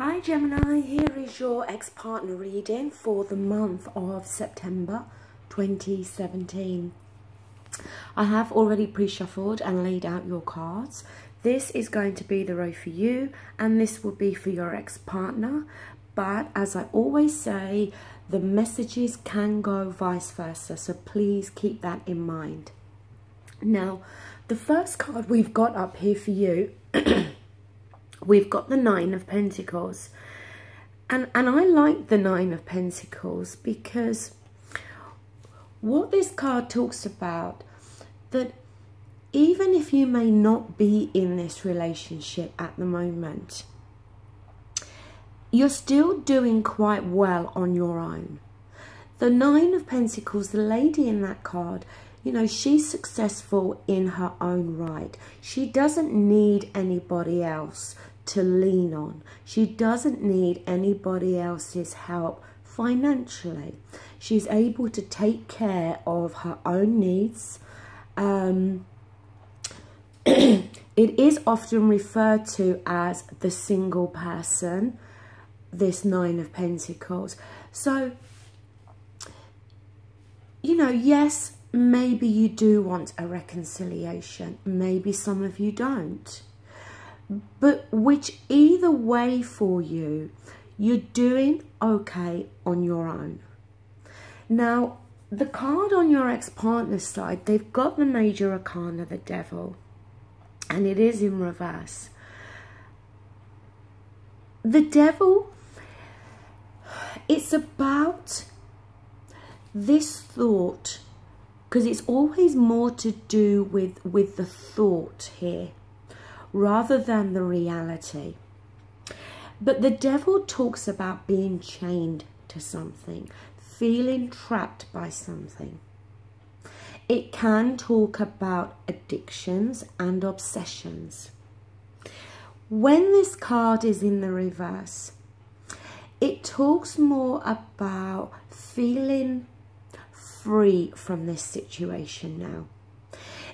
Hi Gemini, here is your ex-partner reading for the month of September 2017. I have already pre-shuffled and laid out your cards. This is going to be the row for you and this will be for your ex-partner. But as I always say, the messages can go vice versa, so please keep that in mind. Now, the first card we've got up here for you we've got the Nine of Pentacles. And I like the Nine of Pentacles because what this card talks about, that even if you may not be in this relationship at the moment, you're still doing quite well on your own. The Nine of Pentacles, the lady in that card, you know, she's successful in her own right. She doesn't need anybody else to lean on. She doesn't need anybody else's help financially. She's able to take care of her own needs. It is often referred to as the single person, this Nine of Pentacles. So, you know, yes, maybe you do want a reconciliation. Maybe some of you don't. But which either way for you, you're doing okay on your own. Now, the card on your ex-partner's side, they've got the Major Arcana, the Devil, and it is in reverse. The Devil, it's about this thought, because it's always more to do with the thought here, rather than the reality. But the Devil talks about being chained to something, feeling trapped by something. It can talk about addictions and obsessions. When this card is in the reverse, it talks more about feeling free from this situation now.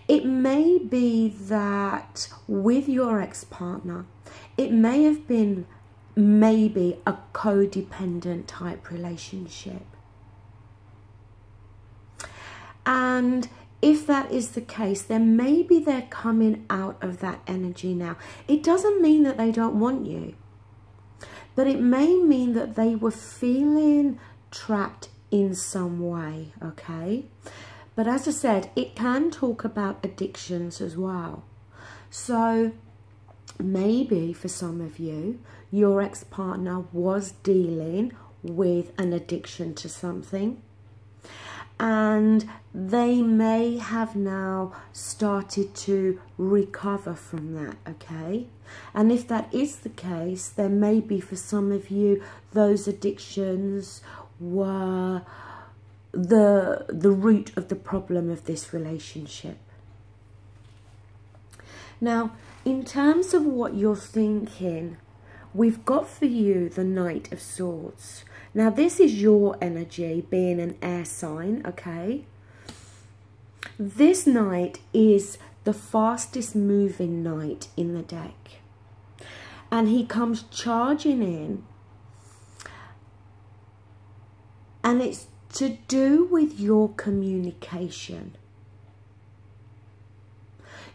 It may be that with your ex-partner, it may have been maybe a codependent type relationship. And if that is the case, then maybe they're coming out of that energy now. It doesn't mean that they don't want you, but it may mean that they were feeling trapped in some way, okay? But as I said, it can talk about addictions as well. So maybe for some of you, your ex-partner was dealing with an addiction to something, and they may have now started to recover from that, okay? And if that is the case, then maybe for some of you, those addictions were the root of the problem of this relationship. Now, in terms of what you're thinking, we've got for you the Knight of Swords. Now, this is your energy, being an air sign, okay? This knight is the fastest moving knight in the deck. And he comes charging in. And it's to do with your communication.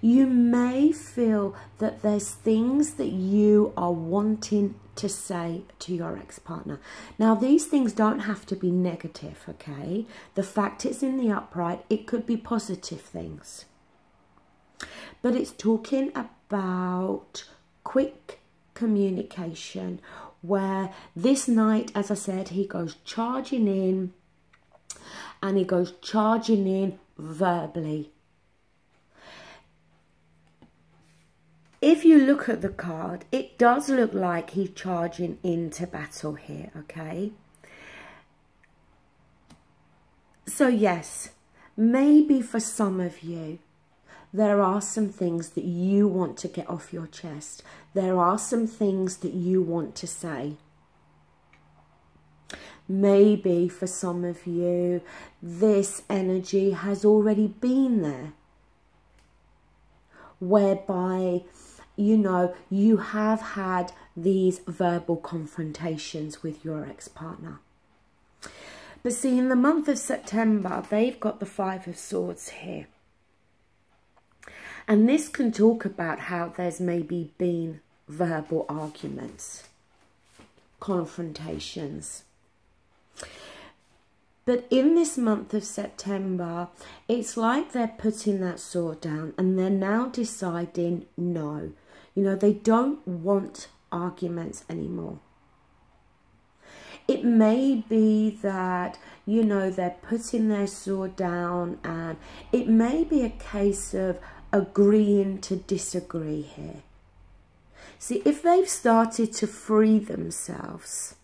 You may feel that there's things that you are wanting to say to your ex-partner. Now, these things don't have to be negative, okay? The fact it's in the upright, it could be positive things. But it's talking about quick communication, where this knight, as I said, he goes charging in, and he goes charging in verbally. If you look at the card, it does look like he's charging into battle here, okay? So yes, maybe for some of you, there are some things that you want to get off your chest. There are some things that you want to say. Maybe for some of you, this energy has already been there, whereby, you know, you have had these verbal confrontations with your ex-partner. But see, in the month of September, they've got the Five of Swords here. And this can talk about how there's maybe been verbal arguments, confrontations. But in this month of September, it's like they're putting that sword down and they're now deciding no. You know, they don't want arguments anymore. It may be that, you know, they're putting their sword down, and it may be a case of agreeing to disagree here. See, if they've started to free themselves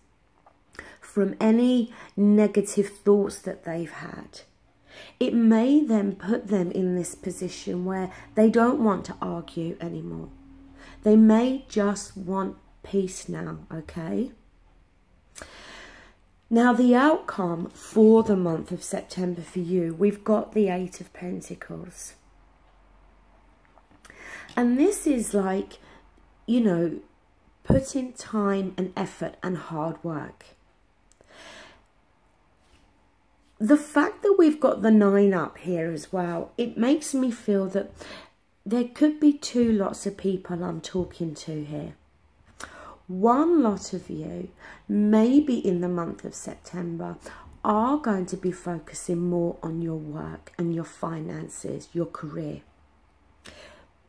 from any negative thoughts that they've had, it may then put them in this position where they don't want to argue anymore. They may just want peace now, okay? Now, the outcome for the month of September for you, we've got the Eight of Pentacles. And this is like, you know, putting time and effort and hard work. The fact that we've got the 9 up here as well, it makes me feel that there could be two lots of people I'm talking to here. One lot of you, maybe in the month of September, are going to be focusing more on your work and your finances, your career.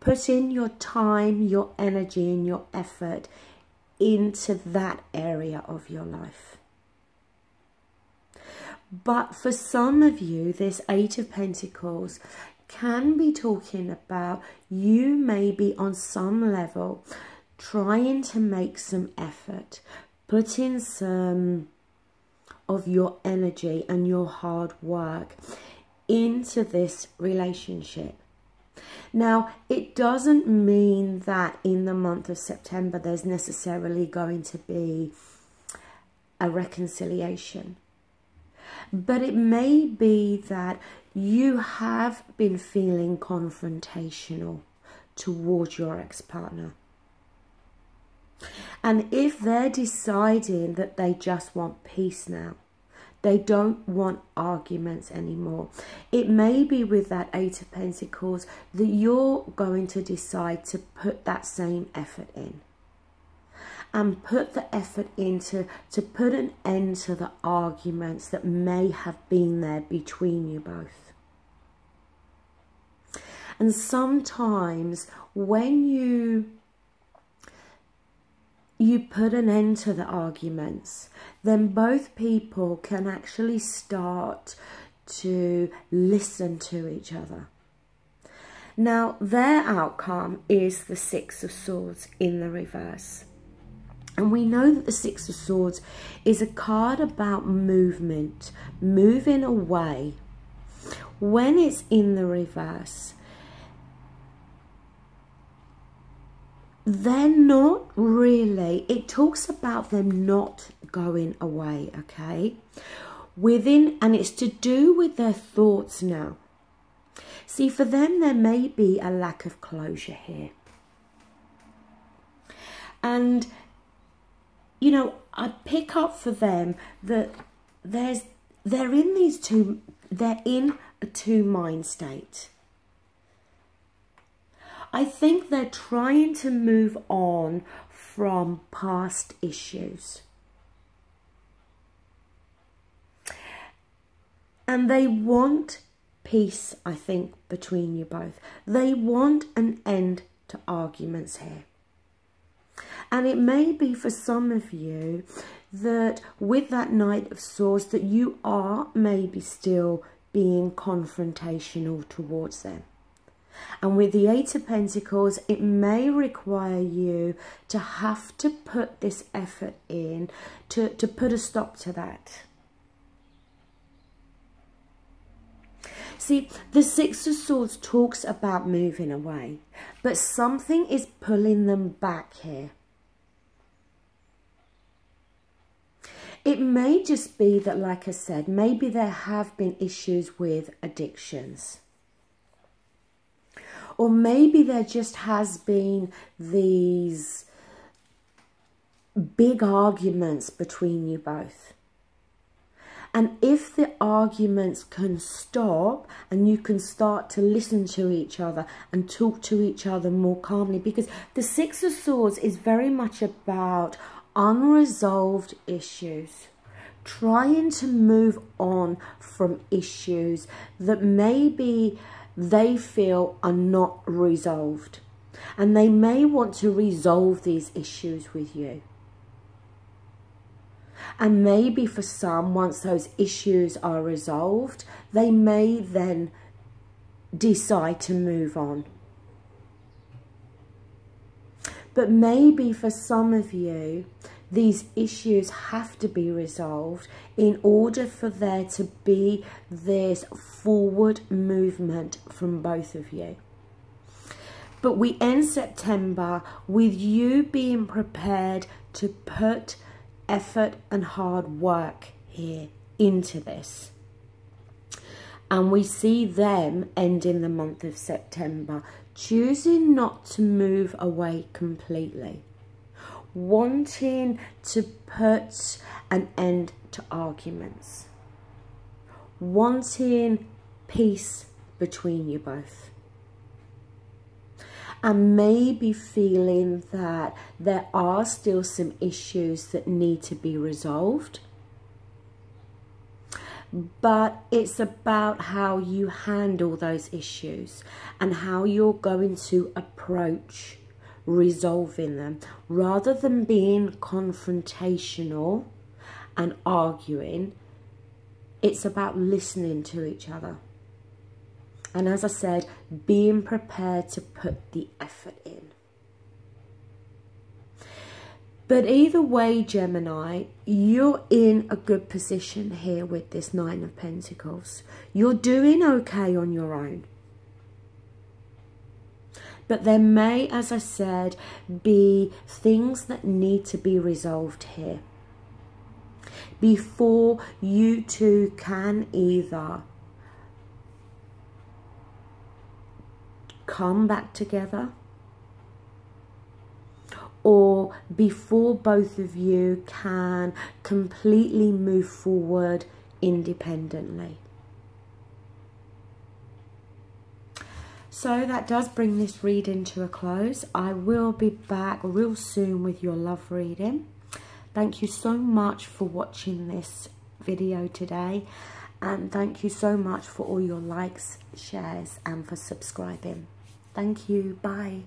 Put in your time, your energy and your effort into that area of your life. But for some of you, this Eight of Pentacles can be talking about you maybe on some level trying to make some effort, put in some of your energy and your hard work into this relationship. Now, it doesn't mean that in the month of September there's necessarily going to be a reconciliation. But it may be that you have been feeling confrontational towards your ex-partner. And if they're deciding that they just want peace now, they don't want arguments anymore, it may be with that Eight of Pentacles that you're going to decide to put that same effort in. And put the effort into to put an end to the arguments that may have been there between you both. And sometimes when you put an end to the arguments, then both people can actually start to listen to each other. Now, their outcome is the Six of Swords in the reverse. And we know that the Six of Swords is a card about movement, moving away. When it's in the reverse, they're not really, it talks about them not going away, okay? And it's to do with their thoughts now. See, for them, there may be a lack of closure here. And you know, I pick up for them that they're in a two-mind state. I think they're trying to move on from past issues. And they want peace, I think, between you both. They want an end to arguments here. And it may be for some of you that with that Knight of Swords that you are maybe still being confrontational towards them. And with the Eight of Pentacles, it may require you to have to put this effort in to put a stop to that. See, the Six of Swords talks about moving away, but something is pulling them back here. It may just be that, like I said, maybe there have been issues with addictions. Or maybe there just has been these big arguments between you both. And if the arguments can stop and you can start to listen to each other and talk to each other more calmly, because the Six of Swords is very much about unresolved issues, trying to move on from issues that maybe they feel are not resolved. And they may want to resolve these issues with you. And maybe for some, once those issues are resolved, they may then decide to move on. But maybe for some of you, these issues have to be resolved in order for there to be this forward movement from both of you. But we end September with you being prepared to put effort and hard work here into this. And we see them ending the month of September, choosing not to move away completely, wanting to put an end to arguments, wanting peace between you both. And maybe feeling that there are still some issues that need to be resolved. But it's about how you handle those issues and how you're going to approach resolving them. Rather than being confrontational and arguing, it's about listening to each other. And as I said, being prepared to put the effort in. But either way, Gemini, you're in a good position here with this Nine of Pentacles. You're doing okay on your own. But there may, as I said, be things that need to be resolved here before you two can either come back together, or before both of you can completely move forward independently. So that does bring this reading to a close. I will be back real soon with your love reading. Thank you so much for watching this video today, and thank you so much for all your likes, shares, and for subscribing. Thank you. Bye.